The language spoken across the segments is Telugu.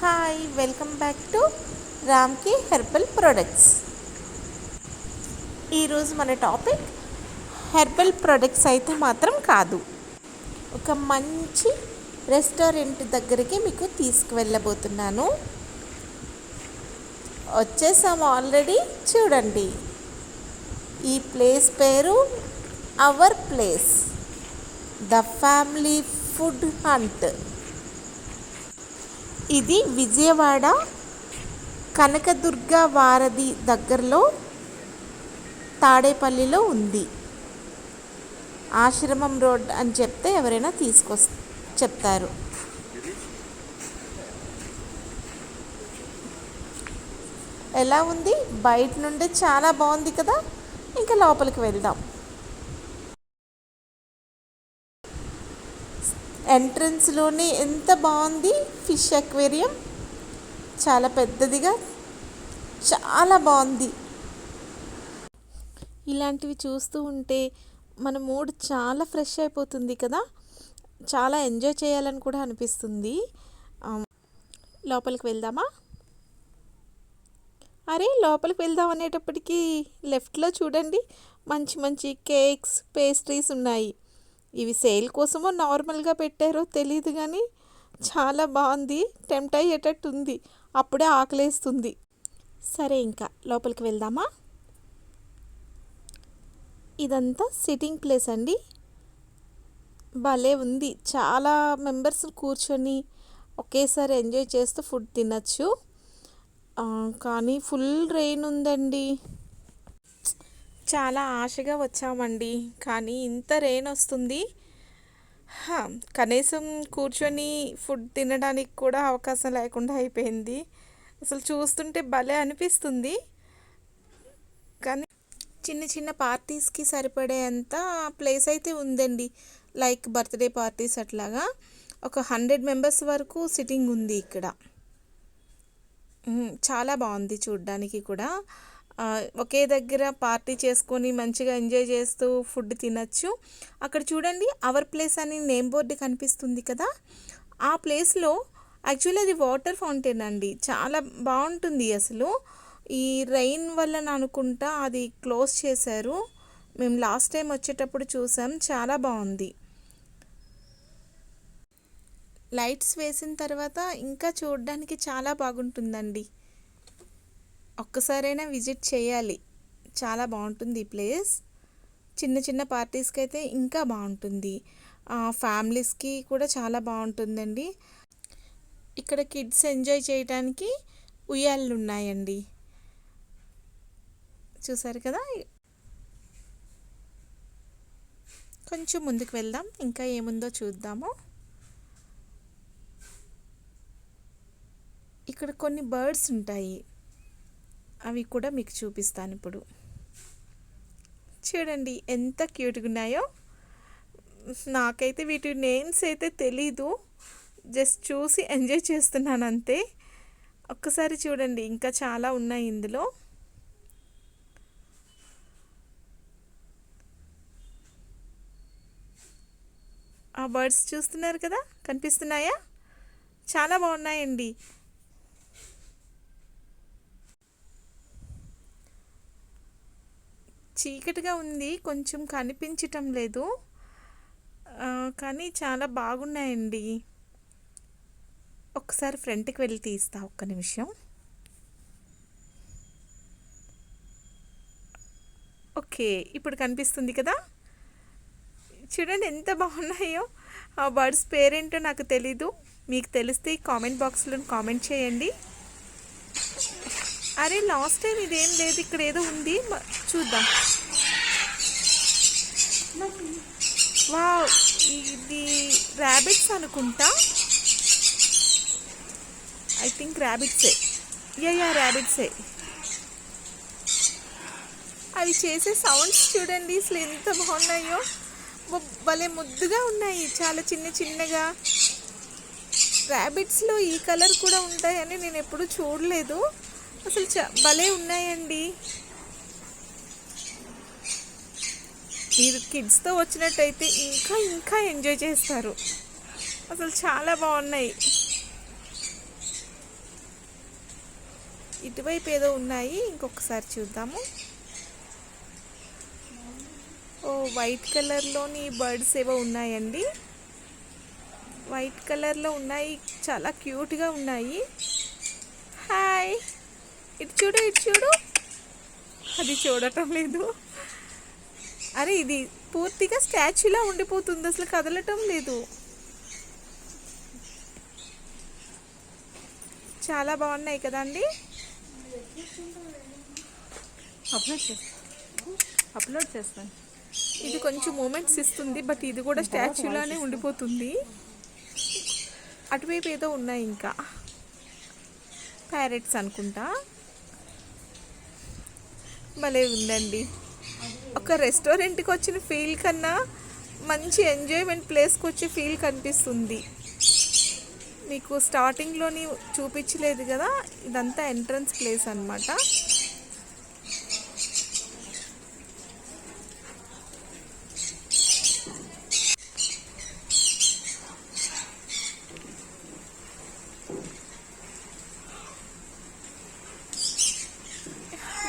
హాయ్, వెల్కమ్ బ్యాక్ టు రామ్కి హెర్బల్ ప్రొడక్ట్స్. ఈరోజు మన టాపిక్ హెర్బల్ ప్రొడక్ట్స్ అయితే మాత్రం కాదు, ఒక మంచి రెస్టారెంట్ దగ్గరికి మీకు తీసుకువెళ్ళబోతున్నాను. వచ్చేసాము ఆల్రెడీ. చూడండి, ఈ ప్లేస్ పేరు our place, the family food hunt. ఇది విజయవాడ కనకదుర్గ వారధి దగ్గరలో తాడేపల్లిలో ఉంది. ఆశ్రమం రోడ్ అని చెప్తే ఎవరైనా చెప్తారు. ఎలా ఉంది? బయట నుండి చాలా బాగుంది కదా. ఇంకా లోపలికి వెళ్దాం. ఎంట్రన్స్లోనే ఎంత బాగుంది. ఫిష్ అక్వేరియం చాలా పెద్దదిగా, చాలా బాగుంది. ఇలాంటివి చూస్తూ ఉంటే మన మూడ్ చాలా ఫ్రెష్ అయిపోతుంది కదా. చాలా ఎంజాయ్ చేయాలని కూడా అనిపిస్తుంది. లోపలికి వెళ్దామా? అరే, లోపలికి వెళ్దాం అనేటప్పటికీ లెఫ్ట్లో చూడండి, మంచి మంచి కేక్స్, పేస్ట్రీస్ ఉన్నాయి. ఇవి సేల్ కోసమో నార్మల్గా పెట్టారో తెలియదు, కానీ చాలా బాగుంది. టెంప్ట్ అయ్యేటట్టు ఉంది. అప్పుడే ఆకలేస్తుంది. సరే, ఇంకా లోపలికి వెళ్దామా? ఇదంతా సిట్టింగ్ ప్లేస్ అండి. భలే ఉంది. చాలా మెంబర్స్ కూర్చొని ఒకేసారి ఎంజాయ్ చేస్తూ ఫుడ్ తినచ్చు. కానీ ఫుల్ రెయిన్ ఉందండి. చాలా ఆశగా వచ్చామండి, కానీ ఇంత రెయిన్ వస్తుంది. కనీసం కూర్చొని ఫుడ్ తినడానికి కూడా అవకాశం లేకుండా అయిపోయింది. అసలు చూస్తుంటే భలే అనిపిస్తుంది. కానీ చిన్న చిన్న పార్టీస్కి సరిపడేంత ప్లేస్ అయితే ఉందండి. లైక్ బర్త్డే పార్టీస్ అట్లాగా ఒక 100 మెంబర్స్ వరకు సిట్టింగ్ ఉంది ఇక్కడ. చాలా బాగుంది చూడ్డానికి కూడా. ఒకే దగ్గర పార్టీ చేసుకొని మంచిగా ఎంజాయ్ చేస్తూ ఫుడ్ తినచ్చు. అక్కడ చూడండి, అవర్ ప్లేస్ అని నేమ్ బోర్డు కనిపిస్తుంది కదా. ఆ ప్లేస్లో యాక్చువల్లీ అది వాటర్ ఫౌంటైన్ అండి. చాలా బాగుంటుంది. అసలు ఈ రెయిన్ వల్ల అనుకుంటా అది క్లోజ్ చేశారు. మేము లాస్ట్ టైం వచ్చేటప్పుడు చూసాం. చాలా బాగుంది. లైట్స్ వేసిన తర్వాత ఇంకా చూడడానికి చాలా బాగుంటుందండి. ఒక్కసారైనా విజిట్ చేయాలి. చాలా బాగుంటుంది ఈ ప్లేస్. చిన్న చిన్న పార్టీస్కి అయితే ఇంకా బాగుంటుంది. ఫ్యామిలీస్కి కూడా చాలా బాగుంటుందండి. ఇక్కడ కిడ్స్ ఎంజాయ్ చేయడానికి ఉయ్యాలలు ఉన్నాయండి. చూసారు కదా. కొంచెం ముందుకు వెళ్దాం, ఇంకా ఏముందో చూద్దాము. ఇక్కడ కొన్ని బర్డ్స్ ఉంటాయి, అవి కూడా మీకు చూపిస్తాను ఇప్పుడు. చూడండి ఎంత క్యూట్గా ఉన్నాయో. నాకైతే వీటి నేమ్స్ అయితే తెలీదు, జస్ట్ చూసి ఎంజాయ్ చేస్తున్నాను అంతే. ఒక్కసారి చూడండి, ఇంకా చాలా ఉన్నాయి ఇందులో. ఆ బర్డ్స్ చూస్తున్నారు కదా, కనిపిస్తున్నాయా? చాలా బాగున్నాయండి. చీకటిగా ఉంది, కొంచెం కనిపించటం లేదు, కానీ చాలా బాగున్నాయండి. ఒకసారి ఫ్రంట్కి వెళ్ళి తీస్తా, ఒక్క నిమిషం. ఓకే, ఇప్పుడు కనిపిస్తుంది కదా. చూడండి ఎంత బాగున్నాయో. ఆ బర్డ్స్ పేరేంటో నాకు తెలీదు, మీకు తెలిస్తే కామెంట్ బాక్స్లో కామెంట్ చేయండి. అరే, లాస్ట్ టైం ఇదేం లేదు, ఇక్కడ ఏదో ఉంది, చూద్దాం. వావ్, ఇది ర్యాబిట్స్ అనుకుంటా. ఐ థింక్ ర్యాబిట్సే. యా ర్యాబిట్సే. అవి చేసే సౌండ్స్ చూడండి, అసలు ఎంత బాగున్నాయో. భలే ముద్దుగా ఉన్నాయి, చాలా చిన్న చిన్నగా. ర్యాబిట్స్లో ఈ కలర్ కూడా ఉంటాయని నేను ఎప్పుడూ చూడలేదు. అసలు భలే ఉన్నాయండి. మీరు కిడ్స్తో వచ్చినట్టయితే ఇంకా ఇంకా ఎంజాయ్ చేస్తారు. అసలు చాలా బాగున్నాయి. ఇటువైపు ఏదో ఉన్నాయి, ఇంకొకసారి చూద్దాము. ఓ వైట్ కలర్లోని బర్డ్స్ ఏవో ఉన్నాయండి. వైట్ కలర్లో ఉన్నాయి, చాలా క్యూట్గా ఉన్నాయి. హాయ్, ఇటు చూడు ఇటు చూడు. అది చూడటం లేదు. అరే ఇది పూర్తిగా స్టాచ్యూలా ఉండిపోతుంది, అసలు కదలటం లేదు. చాలా బాగున్నాయి కదండి. అప్లోడ్ చేస్తాను. ఇది కొంచెం మూమెంట్స్ ఇస్తుంది, బట్ ఇది కూడా స్టాచ్యూలానే ఉండిపోతుంది. అటువైపు ఏదో ఉన్నాయి, ఇంకా ప్యారెట్స్ అనుకుంటా. భలే ఉందండి. ఒక రెస్టారెంట్కి వచ్చిన ఫీల్ కన్నా మంచి ఎంజాయ్మెంట్ ప్లేస్కి వచ్చే ఫీల్ కనిపిస్తుంది. మీకు స్టార్టింగ్లోని చూపించలేదు కదా, ఇదంతా ఎంట్రన్స్ ప్లేస్ అన్నమాట.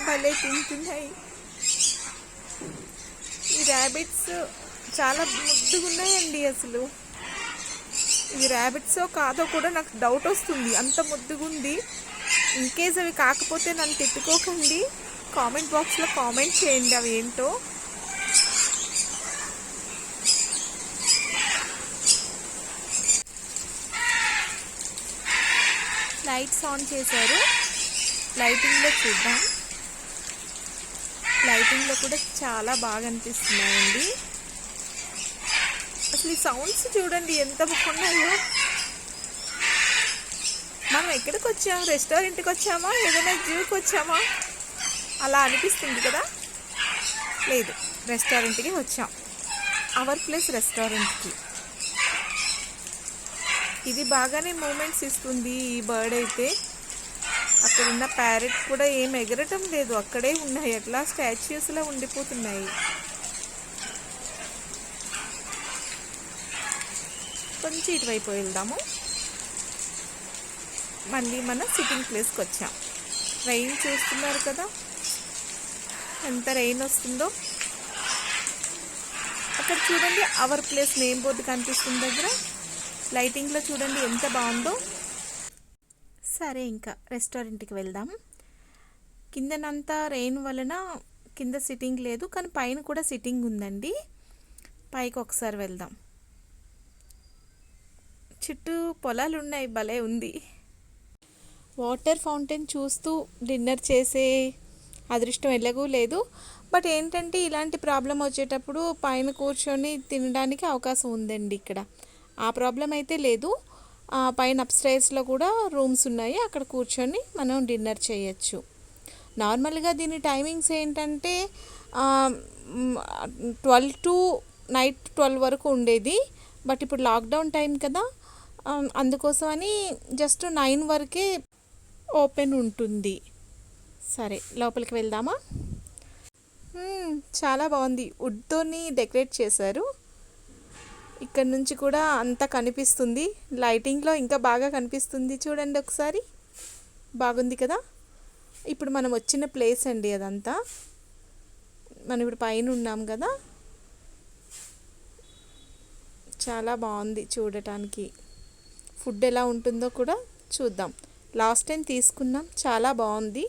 భలే తింటున్నాయి. ఈ ర్యాబిట్స్ చాలా ముద్దుగా ఉన్నాయండి. అసలు ఇవి ర్యాబిట్సో కాదో కూడా నాకు డౌట్ వస్తుంది, అంత ముద్దుగుంది. ఇన్కేస్ అవి కాకపోతే నన్ను తిట్టుకోకండి, కామెంట్ బాక్స్లో కామెంట్ చేయండి అవి ఏంటో. లైట్స్ ఆన్ చేశారు, లైటింగ్లో చూద్దాం. లైటింగ్లో కూడా చాలా బాగా అనిపిస్తున్నాయండి. అసలు ఈ సౌండ్స్ చూడండి ఎంత బాగున్నాయో. మనం ఎక్కడికి వచ్చాం, రెస్టారెంట్కి వచ్చామా, ఏదైనా జూకి వచ్చామా అలా అనిపిస్తుంది కదా. లేదు, రెస్టారెంట్కి వచ్చాం, అవర్ ప్లేస్ రెస్టారెంట్కి. ఇది బాగానే మూమెంట్స్ ఇస్తుంది ఈ బర్డ్ అయితే. అక్కడ ఉన్న ప్యారెట్ కూడా ఏం ఎగరటం లేదు, అక్కడే ఉన్నాయి, అట్లా స్టాచ్యూస్లా ఉండిపోతున్నాయి. కొంచెం ఇటువైపు వెళ్దాము. మళ్ళీ మన సిట్టింగ్ ప్లేస్కి వచ్చాం. రెయిన్ చూస్తున్నారు కదా, ఎంత రెయిన్ వస్తుందో. అక్కడ చూడండి అవర్ ప్లేస్ నేమ్ బోర్డు కనిపిస్తుంది దగ్గర. లైటింగ్లో చూడండి ఎంత బాగుందో. సరే, ఇంకా రెస్టారెంట్కి వెళ్దాం. కిందనంతా రెయిన్ వలన కింద సిట్టింగ్ లేదు, కానీ పైన కూడా సిట్టింగ్ ఉందండి. పైకి ఒకసారి వెళ్దాం. చుట్టూ పొలాలు ఉన్నాయి, భలే ఉంది. వాటర్ ఫౌంటైన్ చూస్తూ డిన్నర్ చేసే అదృష్టం ఎలాగూ లేదు, బట్ ఏంటంటే ఇలాంటి ప్రాబ్లం వచ్చేటప్పుడు పైన కూర్చొని తినడానికి అవకాశం ఉందండి. ఇక్కడ ఆ ప్రాబ్లం అయితే లేదు. పైన అప్స్టైర్స్లో కూడా రూమ్స్ ఉన్నాయి, అక్కడ కూర్చొని మనం డిన్నర్ చేయొచ్చు. నార్మల్గా దీని టైమింగ్స్ ఏంటంటే 12 to నైట్ 12 వరకు ఉండేది, బట్ ఇప్పుడు లాక్డౌన్ టైం కదా, అందుకోసమని జస్ట్ 9 వరకే ఓపెన్ ఉంటుంది. సరే, లోపలికి వెళ్దామా. చాలా బాగుంది, వుడ్తోని డెకరేట్ చేశారు. ఇక్కడ నుంచి కూడా అంతా కనిపిస్తుంది, లైటింగ్లో ఇంకా బాగా కనిపిస్తుంది. చూడండి ఒకసారి, బాగుంది కదా. ఇప్పుడు మనం వచ్చిన ప్లేస్ అండి అదంతా. మనం ఇప్పుడు పైన ఉన్నాం కదా, చాలా బాగుంది చూడటానికి. ఫుడ్ ఎలా ఉంటుందో కూడా చూద్దాం. లాస్ట్ టైం తీసుకున్నాం, చాలా బాగుంది.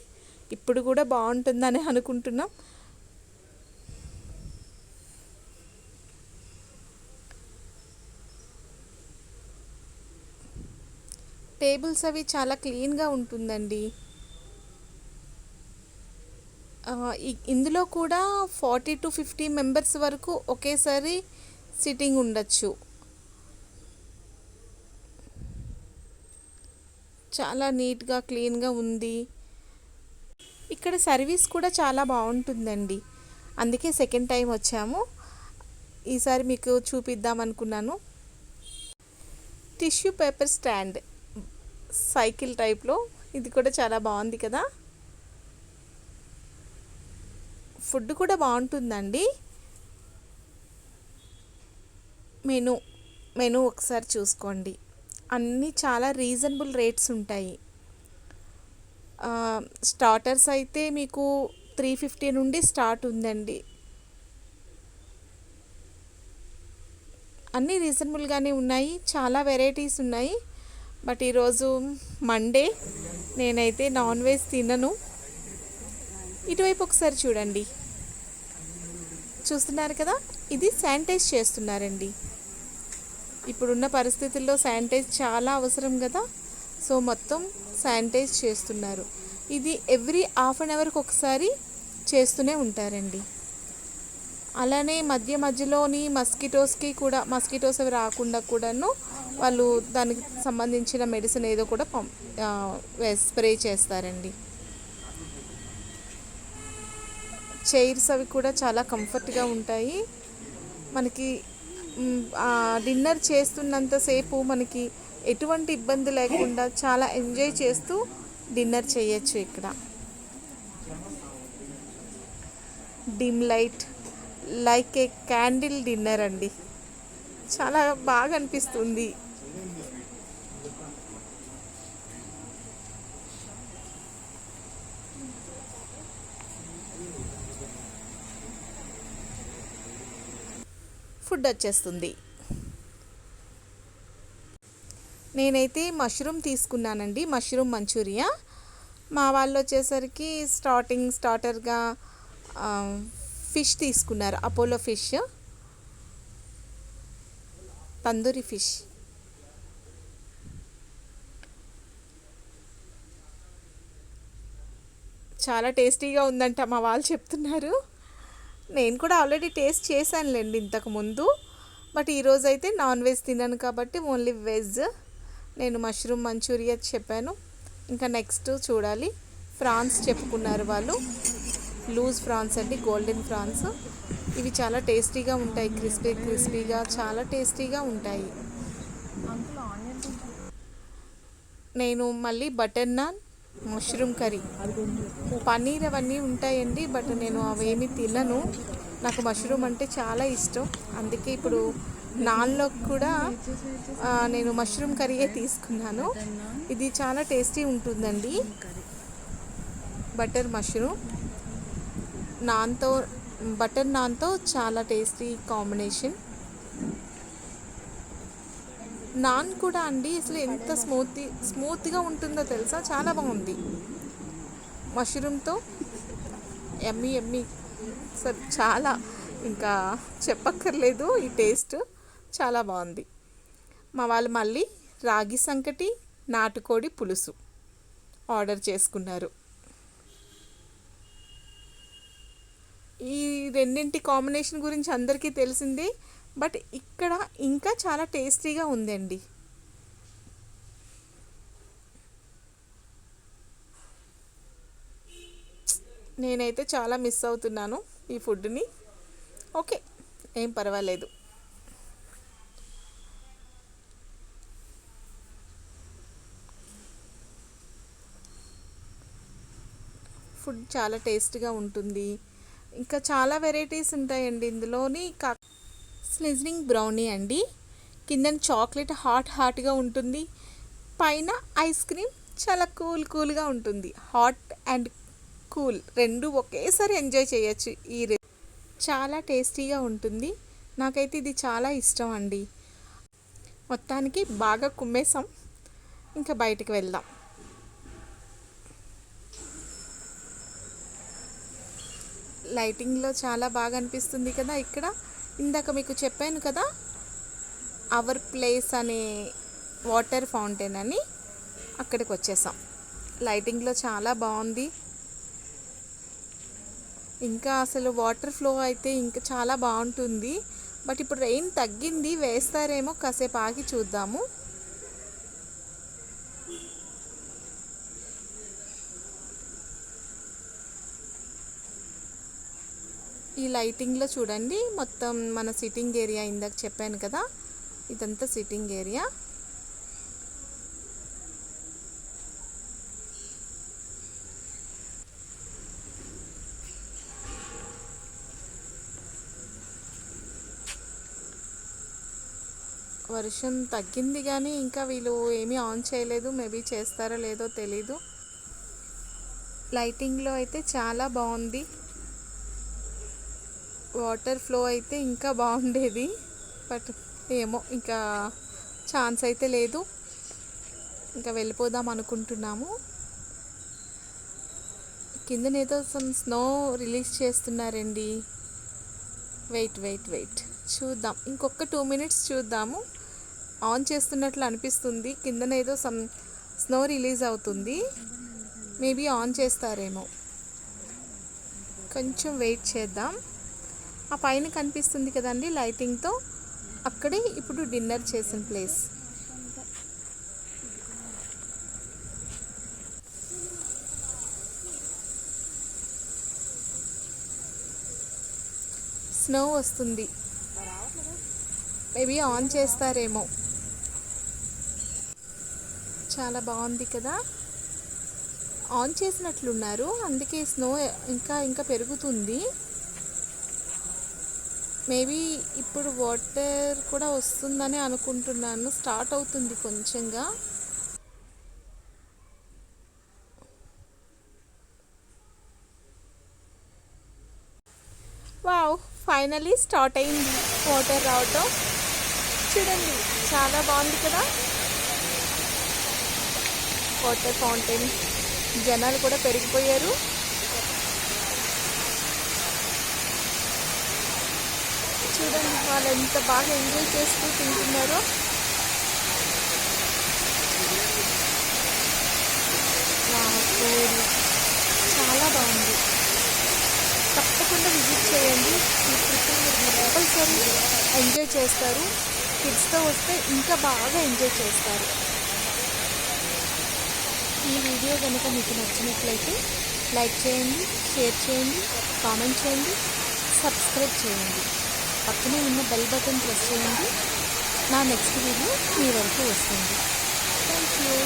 ఇప్పుడు కూడా బాగుంటుందని అనుకుంటున్నాం. టేబుల్స్ అవి చాలా క్లీన్గా ఉంటుందండి. ఇందులో కూడా 40 to 50 మెంబర్స్ వరకు ఒకేసారి సిట్టింగ్ ఉండొచ్చు. చాలా నీట్గా క్లీన్గా ఉంది. ఇక్కడ సర్వీస్ కూడా చాలా బాగుంటుందండి, అందుకే సెకండ్ టైం వచ్చాము. ఈసారి మీకు చూపిద్దాం అనుకున్నాను. టిష్యూ పేపర్ స్టాండ్ సైకిల్ టైప్లో, ఇది కూడా చాలా బాగుంది కదా. ఫుడ్ కూడా బాగుంటుందండి. మెనూ ఒకసారి చూసుకోండి, అన్నీ చాలా రీజనబుల్ రేట్స్ ఉంటాయి. స్టార్టర్స్ అయితే మీకు 350 నుండి స్టార్ట్ ఉందండి. అన్నీ రీజనబుల్గానే ఉన్నాయి, చాలా వెరైటీస్ ఉన్నాయి. బట్ ఈరోజు మండే, నేనైతే నాన్ వెజ్ తినను. ఇటువైపు ఒకసారి చూడండి, చూస్తున్నారు కదా, ఇది శానిటైజ్ చేస్తున్నారండి. ఇప్పుడున్న పరిస్థితుల్లో శానిటైజ్ చాలా అవసరం కదా, సో మొత్తం శానిటైజ్ చేస్తున్నారు. ఇది ఎవ్రీ హాఫ్ అన్ అవర్కి ఒకసారి చేస్తూనే ఉంటారండి. అలానే మధ్య మధ్యలోని మస్కిటోస్ అవి రాకుండా కూడాను వాళ్ళు దానికి సంబంధించిన మెడిసిన్ ఏదో కూడా స్ప్రే చేస్తారండి. చైర్స్ అవి కూడా చాలా కంఫర్ట్గా ఉంటాయి. మనకి డిన్నర్ చేస్తున్నంతసేపు మనకి ఎటువంటి ఇబ్బంది లేకుండా చాలా ఎంజాయ్ చేస్తూ డిన్నర్ చేయొచ్చు. ఇక్కడ డిమ్ లైట్ లైక్ ఏ క్యాండిల్ డిన్నర్ అండి, చాలా బాగా అనిపిస్తుంది. ఫుడ్ వచ్చేస్తుంది. నేనైతే మష్రూమ్ తీసుకున్నానండి, మష్రూమ్ మంచూరియా. మా వాళ్ళు వచ్చేసరికి స్టార్టర్గా ఫిష్ తీసుకున్నారు, అపోలో ఫిష్, తందూరి ఫిష్. చాలా టేస్టీగా ఉందంట మా వాళ్ళు చెప్తున్నారు. నేను కూడా ఆల్రెడీ టేస్ట్ చేశానులేండి ఇంతకుముందు. బట్ ఈరోజు అయితే నాన్ వెజ్ తిన్నాను కాబట్టి ఓన్లీ వెజ్. నేను మష్రూమ్ మంచూరియా చెప్పాను. ఇంకా నెక్స్ట్ చూడాలి, ఫ్రాన్స్ చెప్పుకున్నారు వాళ్ళు, లూజ్ ఫ్రాన్స్ అండి, గోల్డెన్ ఫ్రాన్స్. ఇవి చాలా టేస్టీగా ఉంటాయి, క్రిస్పీగా చాలా టేస్టీగా ఉంటాయి. నేను మళ్ళీ butter non, mushroom curry, paneer అవన్నీ ఉంటాయండి. బట్ నేను అవేమీ తినను, నాకు మష్రూమ్ అంటే చాలా ఇష్టం. అందుకే ఇప్పుడు నాన్లో కూడా నేను మష్రూమ్ కర్రీయే తీసుకున్నాను. ఇది చాలా టేస్టీ ఉంటుందండి, బటర్ మష్రూమ్ నాన్తో, బటర్ నాన్తో చాలా టేస్టీ కాంబినేషన్. నాన్ కూడా అండి అసలు ఎంత స్మూత్గా ఉంటుందో తెలుసా, చాలా బాగుంది. మష్రూమ్తో ఎమ్మి అసలు చాలా, ఇంకా చెప్పక్కర్లేదు, ఈ టేస్ట్ చాలా బాగుంది. మా వాళ్ళు మళ్ళీ రాగి సంకటి, నాటుకోడి పులుసు ఆర్డర్ చేసుకున్నారు. ఈ రెండింటి కాంబినేషన్ గురించి అందరికీ తెలిసిందే, బట్ ఇక్కడ ఇంకా చాలా టేస్టీగా ఉందండి. నేనైతే చాలా మిస్ అవుతున్నాను ఈ ఫుడ్ని. ఓకే, ఏం పర్వాలేదు. ఫుడ్ చాలా టేస్ట్గా ఉంటుంది. ఇంకా చాలా వెరైటీస్ ఉంటాయండి ఇందులోని. స్లిజనింగ్ బ్రౌనీ అండి, కింద చాక్లెట్ హాట్గా ఉంటుంది, పైన ఐస్ క్రీమ్ చాలా కూల్గా ఉంటుంది. హాట్ అండ్ కూల్ రెండు ఒకేసారి ఎంజాయ్ చేయొచ్చు. చాలా టేస్టీగా ఉంటుంది. నాకైతే ఇది చాలా ఇష్టం అండి. మొత్తానికి బాగా కుమ్మేసాం, ఇంకా బయటికి వెళ్దాం. లైటింగ్లో చాలా బాగా అనిపిస్తుంది కదా ఇక్కడ. ఇందాక మీకు చెప్పాను కదా, అవర్ ప్లేస్ అనే వాటర్ ఫౌంటైన్ అని, అక్కడికి వచ్చేసాం. లైటింగ్లో చాలా బాగుంది. ఇంకా అసలు వాటర్ ఫ్లో అయితే ఇంకా చాలా బాగుంటుంది. బట్ ఇప్పుడు రెయిన్ తగ్గింది, వేస్తారేమో, కాసేపు ఆగి చూద్దాము. ఈ లైటింగ్లో చూడండి, మొత్తం మన సిట్టింగ్ ఏరియా, ఇందాక చెప్పాను కదా, ఇదంతా సిట్టింగ్ ఏరియా. వర్షం తగ్గింది కానీ ఇంకా వీళ్ళు ఏమీ ఆన్ చేయలేదు, మేబీ చేస్తారో లేదో తెలీదు. లైటింగ్లో అయితే చాలా బాగుంది. వాటర్ ఫ్లో అయితే ఇంకా బాగుండేది, బట్ ఏమో ఇంకా ఛాన్స్ అయితే లేదు. ఇంకా వెళ్ళిపోదాం అనుకుంటున్నాము. కిందనేదో స్నో రిలీజ్ చేస్తున్నారండి. వెయిట్ చూద్దాం, ఇంకొక 2 మినిట్స్ చూద్దాము. ఆన్ చేస్తున్నట్లు అనిపిస్తుంది. కిందనేదో స్నో రిలీజ్ అవుతుంది. మేబీ ఆన్ చేస్తారేమో, కొంచెం వెయిట్ చేద్దాం. ఆ పైన కనిపిస్తుంది కదండి లైటింగ్తో, అక్కడే ఇప్పుడు డిన్నర్ చేసిన ప్లేస్. స్నో వస్తుంది, మేబీ ఆన్ చేస్తారేమో. చాలా బాగుంది కదా, ఆన్ చేసినట్లున్నారు, అందుకే స్నో ఇంకా పెరుగుతుంది. మేబీ ఇప్పుడు వాటర్ కూడా వస్తుందని అనుకుంటున్నాను. స్టార్ట్ అవుతుంది కొంచెంగా. వావ్, ఫైనలీ స్టార్ట్ అయింది వాటర్ రావటం. చూడండి, చాలా బాగుంది కదా వాటర్ ఫౌంటైన్. జనాలు కూడా పెరిగిపోయారు. చూడండి, వాళ్ళు ఎంత బాగా ఎంజాయ్ చేస్తూ తింటున్నారో. చాలా బాగుంది. తప్పకుండా విజిట్ చేయండి. ఈ ట్రిప్ మీరు కంపల్సరీ ఎంజాయ్ చేస్తారు. కిడ్స్తో వస్తే ఇంకా బాగా ఎంజాయ్ చేస్తారు. ఈ వీడియో కనుక మీకు నచ్చినట్లయితే లైక్ చేయండి, షేర్ చేయండి, కామెంట్ చేయండి, సబ్స్క్రైబ్ చేయండి. పక్కనే ఉన్న బెల్ బటన్ ప్రెస్ చేయండి. నా నెక్స్ట్ వీడియో మీ వరకు వస్తుంది. Thank you.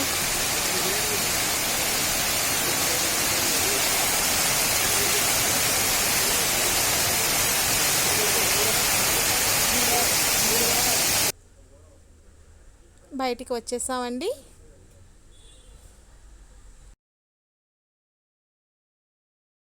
బయటికి వచ్చేసామండి.